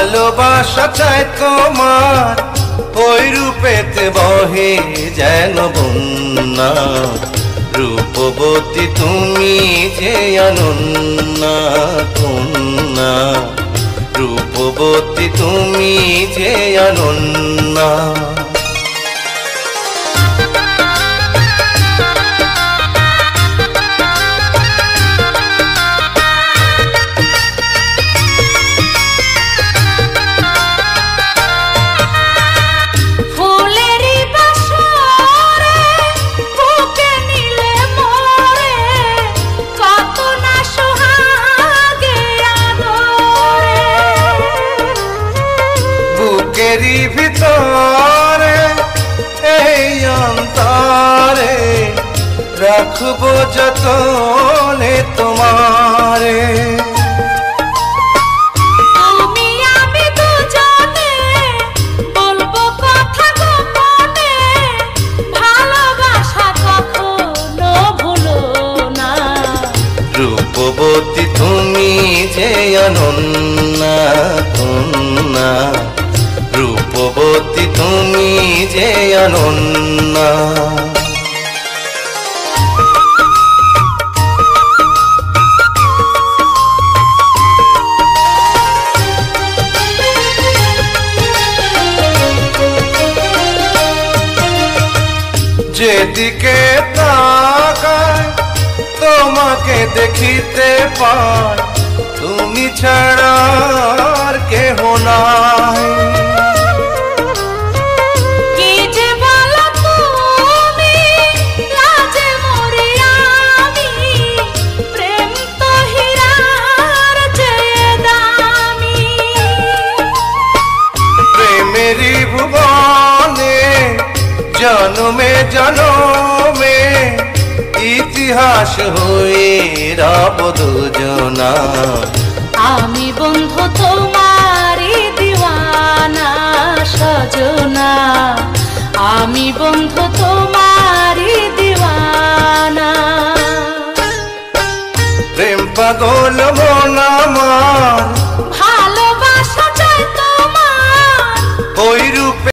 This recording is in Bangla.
ভালোবাসা চাই তোমার ওই রূপেতে বহে যেন বন্যা রূপবতী তুমি যে অনন্যা কন্যা রূপবতী তুমি যে অনন্যা ভিতরে এই অন্তরে রাখবো যতনে তোমারে আমি দুজনে বলবো কথা গোপনে ভালোবাসা কখনো ভুলো না রূপবতী তুমি যে অনন্যা কন্যা রূপবতী তুমি যে অনন্যা যেদিকে তাকাই তোমাকে দেখিতে পাই তুমি ছাড়া আর কেহ নাই জনমে জনমে ইতিহাস হয়ে রব দুজনা আমি বন্ধু তোমারি দিওয়ানা সজনা আমি বন্ধু তোমারি দিওয়ানা প্রেম পাগল মন আমার